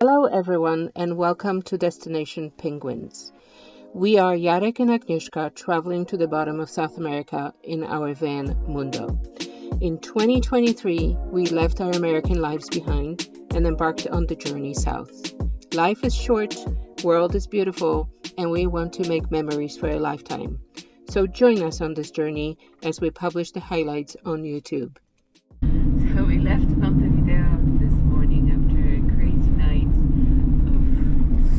Hello everyone and welcome to Destination Penguins. We are Jarek and Agnieszka traveling to the bottom of South America in our van Mundo. In 2023, we left our American lives behind and embarked on the journey south. Life is short, world is beautiful, and we want to make memories for a lifetime. So join us on this journey as we publish the highlights on YouTube. So we left Montevideo this morning after a crazy night of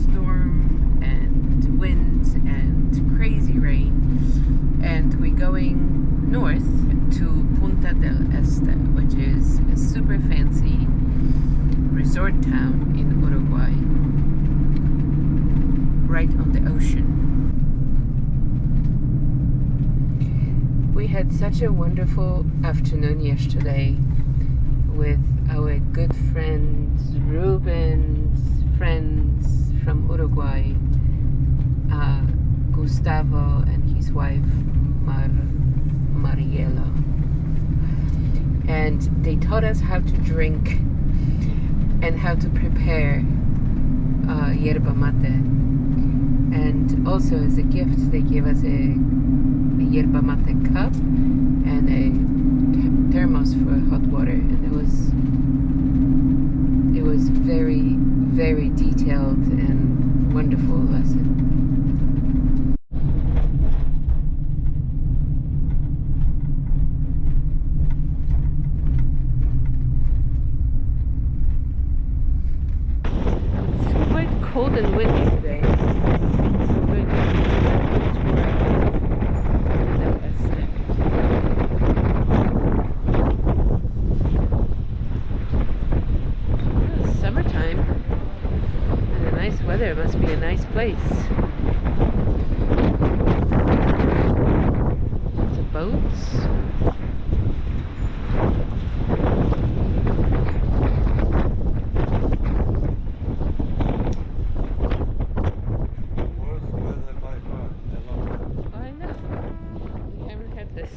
storm and wind and crazy rain, and we're going north to Punta del Este, which is a super fancy resort town in Uruguay, right on the ocean. We had such a wonderful afternoon yesterday with our good friends, Ruben's friends from Uruguay, Gustavo and his wife Mariela. And they taught us how to drink and how to prepare yerba mate. And also as a gift they gave us a yerba mate cup and a thermos for hot water, and it was very, very detailed and wonderful lesson. It's quite cold and windy today. We're going to summertime and a nice weather. It must be a nice place. Lots of boats. I know. We haven't had this.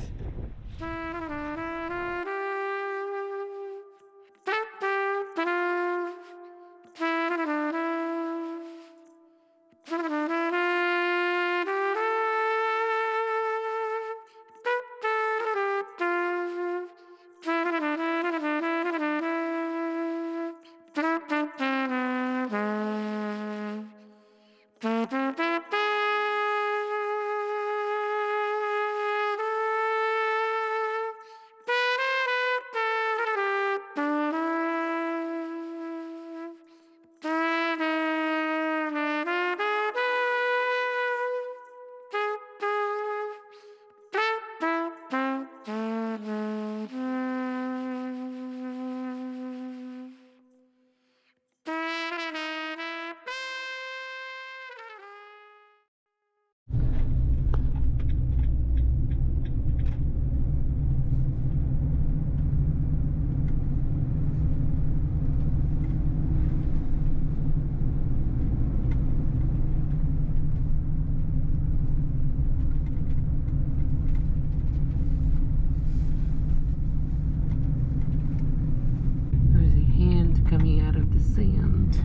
Coming out of the sand.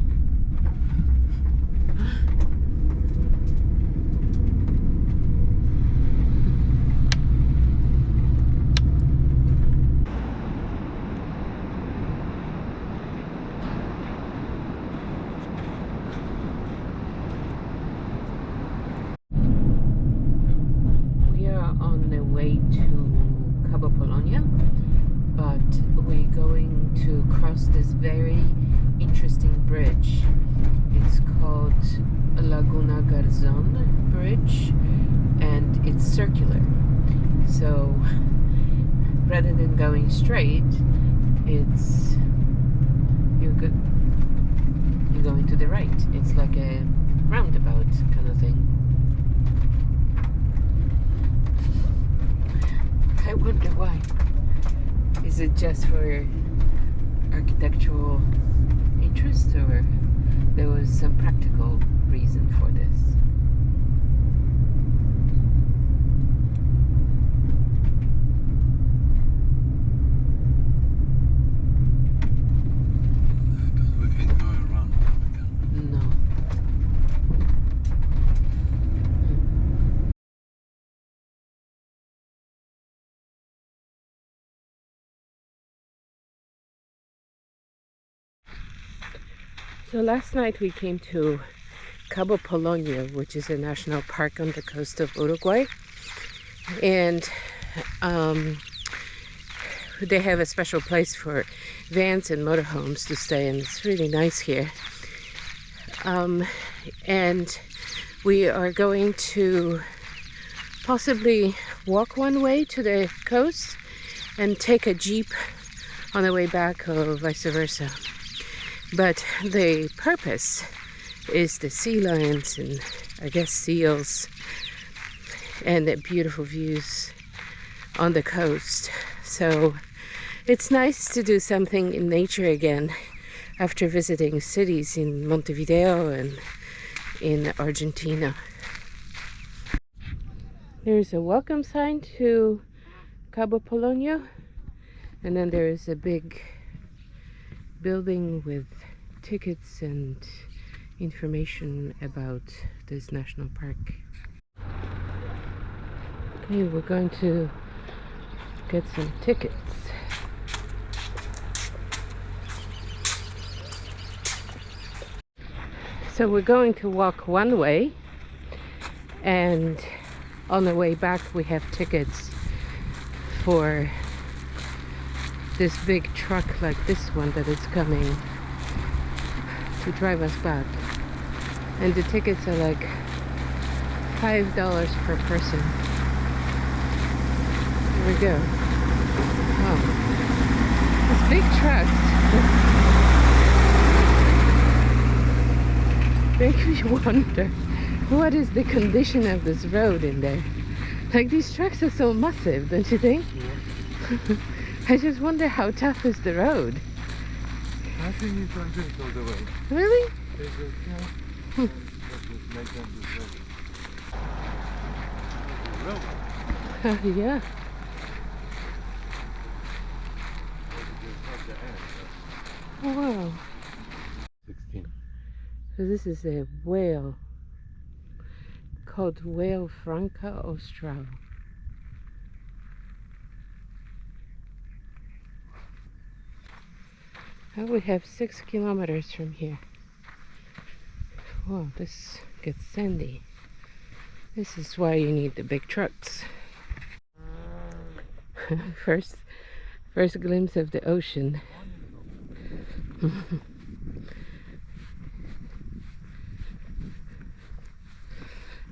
We are on the way to Cabo Polonio, but we're going to cross this very interesting bridge. It's called Laguna Garzon Bridge, and it's circular. So rather than going straight, it's you're going to the right. It's like a roundabout kind of thing. I wonder why. Is it just for architectural interest, or there was some practical reason for this? We can go around. We So last night we came to Cabo Polonio, which is a national park on the coast of Uruguay. And they have a special place for vans and motorhomes to stay, and it's really nice here. And we are going to possibly walk one way to the coast and take a jeep on the way back, or vice versa. But the purpose is the sea lions and I guess seals and the beautiful views on the coast. So it's nice to do something in nature again after visiting cities in Montevideo and in Argentina. There's a welcome sign to Cabo Polonio, and then there is a big building with tickets and information about this national park. Okay, we're going to get some tickets. So we're going to walk one way, and on the way back we have tickets for this big truck like this one that is coming to drive us back, and the tickets are like $5 per person. Here we go. Wow, these big trucks make me wonder what is the condition of this road in there. Like, these trucks are so massive, don't you think? Yeah. I just wonder how tough is the road. I think it's like this all the way. Really? Yeah. Oh, wow. 16. So this is a whale called Whale Franca Austral. And we have 6 kilometers from here. Wow, this gets sandy. This is why you need the big trucks. first glimpse of the ocean.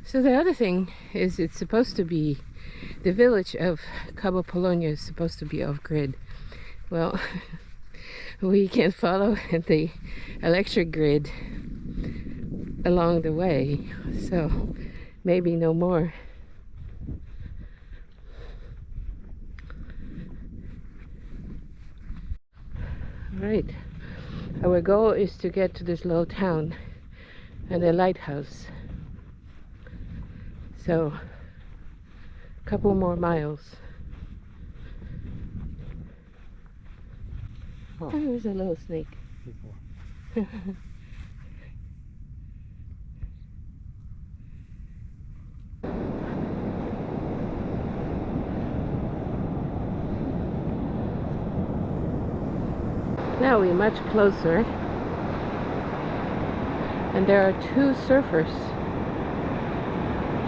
So the other thing is, it's supposed to be, the village of Cabo Polonio is supposed to be off-grid. Well, we can follow the electric grid along the way, so maybe no more. Right, our goal is to get to this little town and a lighthouse. So, a couple more miles. Oh, there's a little snake. Now we're much closer, and there are 2 surfers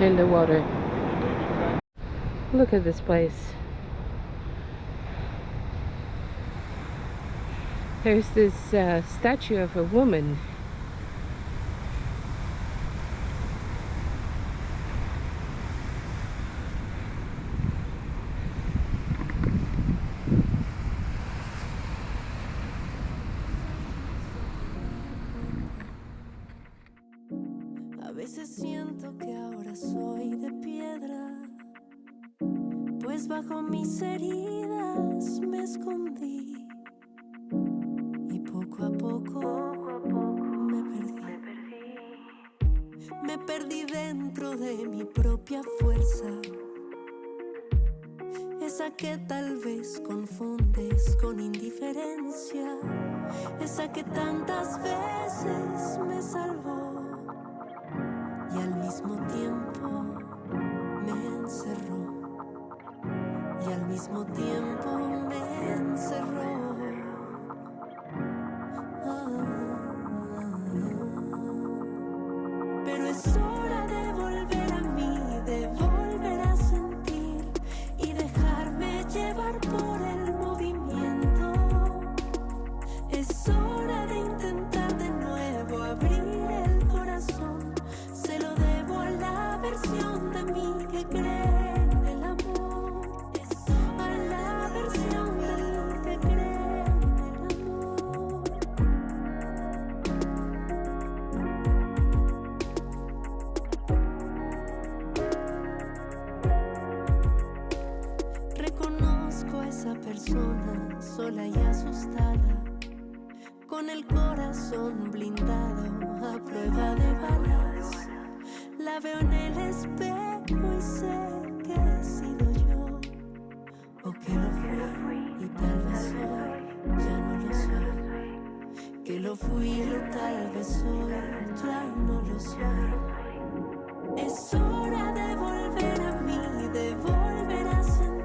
in the water. Look at this place. There's this statue of a woman. A veces siento que ahora soy de piedra, pues bajo mis heridas me escondí y poco a poco me perdí dentro de mi propia fuerza, esa que tal vez confundes con indiferencia, esa que tantas veces me salvó y al mismo tiempo me encerró, y al mismo tiempo me encerró. Reconozco a esa persona sola y asustada, con el corazón blindado a prueba de balas. La veo en el espejo y sé que he sido yo, o que lo fui y tal vez hoy ya no lo soy. Que lo fui y tal vez hoy ya no lo soy. Es hora de volver a mí, de volver a sentir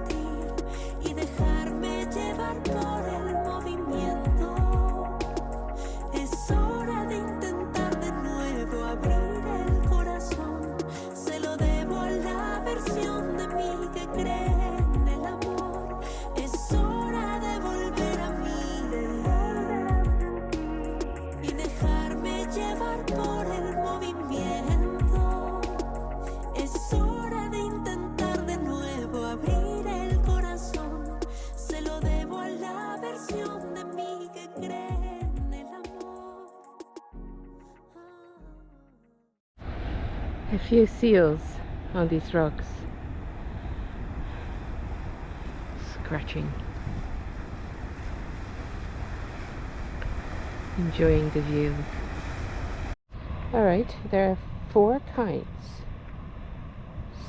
y dejarme llevar por el movimiento. Es hora de intentar de nuevo abrir el corazón. Se lo debo a la versión de mí que cree en el amor. Es hora de volver a mí y dejarme llevar por el movimiento. Es hora de intentar de nuevo abrir el corazón. Se lo debo a la versión de mí que cree en el amor. A few seals on these rocks, scratching, enjoying the view. Alright, there are 4 kinds: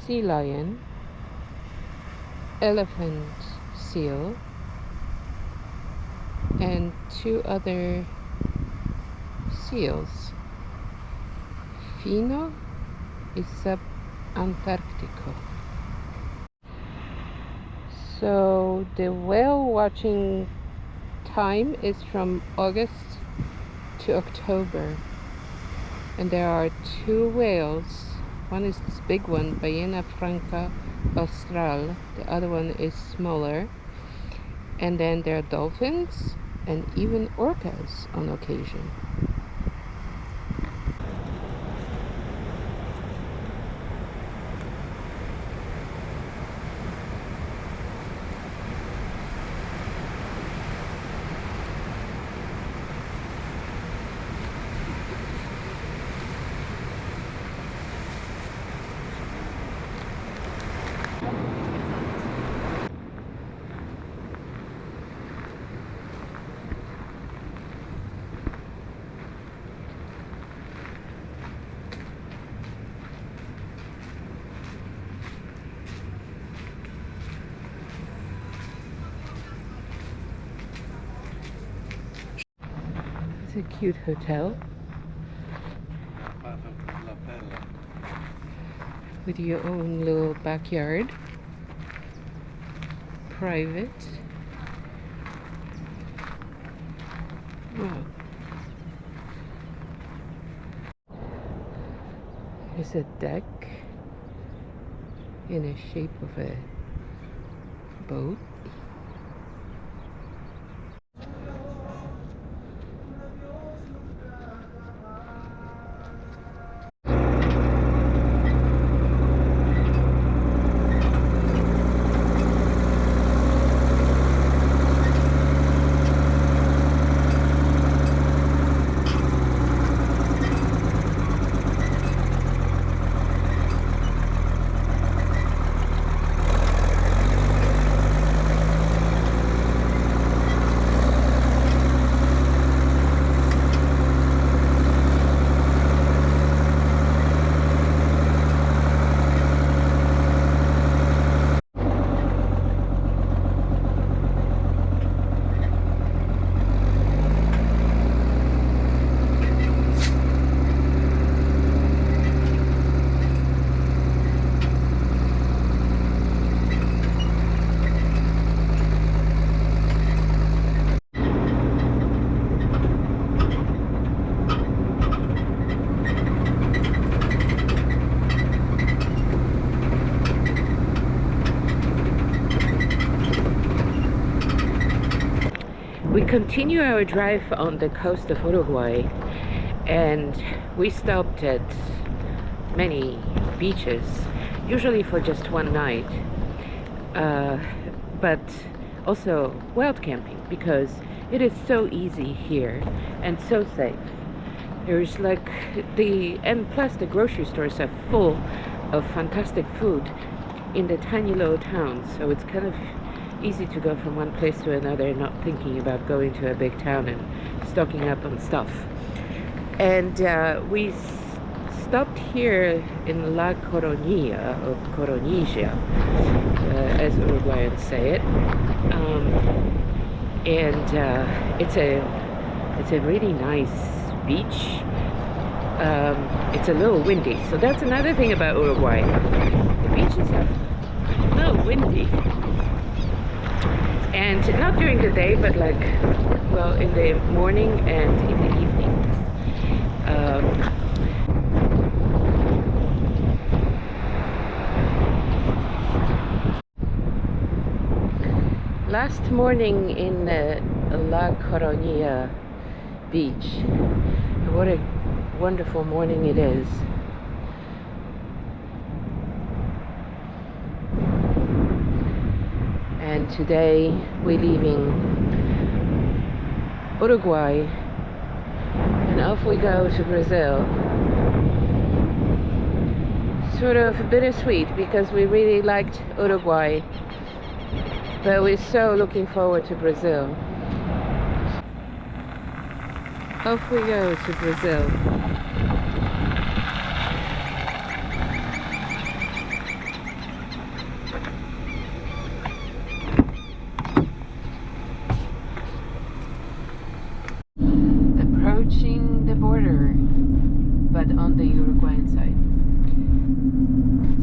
sea lion, elephant seal, and 2 other seals, Fino y Subantarctico. So the whale watching time is from August to October, and there are 2 whales. One is this big one, Ballena Franca Austral. The other one is smaller. And then there are dolphins and even orcas on occasion. It's a cute hotel with your own little backyard, private. Wow. There's a deck in the shape of a boat. We continue our drive on the coast of Uruguay, and we stopped at many beaches, usually for just one night, but also wild camping, because it is so easy here and so safe. There's and plus the grocery stores are full of fantastic food. in the tiny little towns, so it's kind of easy to go from one place to another, not thinking about going to a big town and stocking up on stuff. And we stopped here in La Coronilla, or Coronilla, as Uruguayans say it. It's a really nice beach. It's a little windy, so that's another thing about Uruguay. The beaches are a little windy, and not during the day, but like, well, in the morning and in the evening. Last morning in La Coronilla beach. What a wonderful morning it is. And today we're leaving Uruguay and off we go to Brazil. Sort of bittersweet because we really liked Uruguay, but we're so looking forward to Brazil. Off we go to Brazil. Approaching the border, but on the Uruguayan side.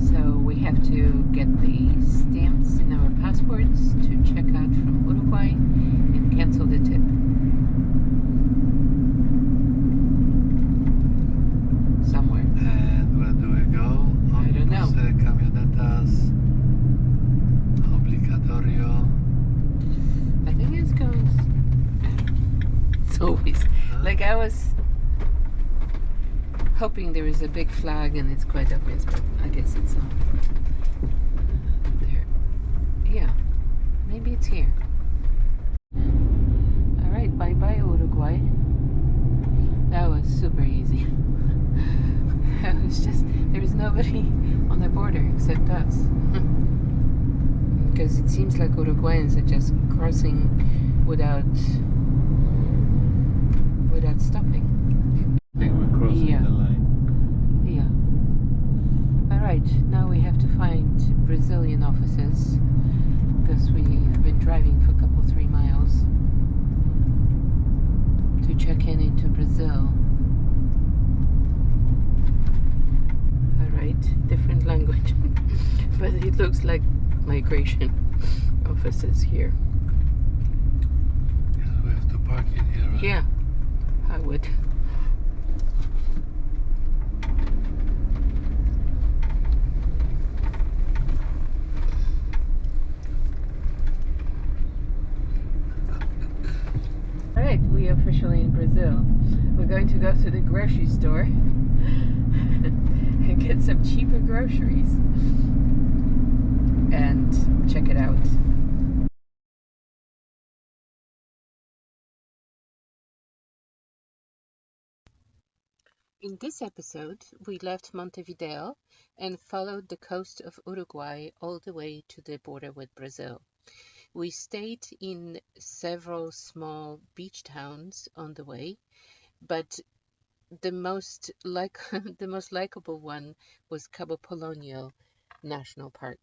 So we have to get the stamps in our passports to check out from Uruguay and cancel the tip. Somewhere. And where do we go? I don't know. Camionetas obligatorio. I think it's going. It's always like I was hoping there is a big flag and it's quite obvious, but I guess it's not. There. Yeah. Maybe it's here. Alright, bye bye Uruguay. That was super easy. It was just, there was nobody on the border except us. Because it seems like Uruguayans are just crossing without stopping. I think we're crossing Yeah. the line. Yeah. Alright, now we have to find Brazilian offices because we've been driving for a couple 3 miles to check in into Brazil. Alright, different language. But it looks like migration offices here. Yes, we have to park in here, right? Yeah, I would. Alright, we are officially in Brazil. We're going to go to the grocery store and get some cheaper groceries and check it out. In this episode, we left Montevideo and followed the coast of Uruguay all the way to the border with Brazil. We stayed in several small beach towns on the way, but the most likable one was Cabo Polonio National Park.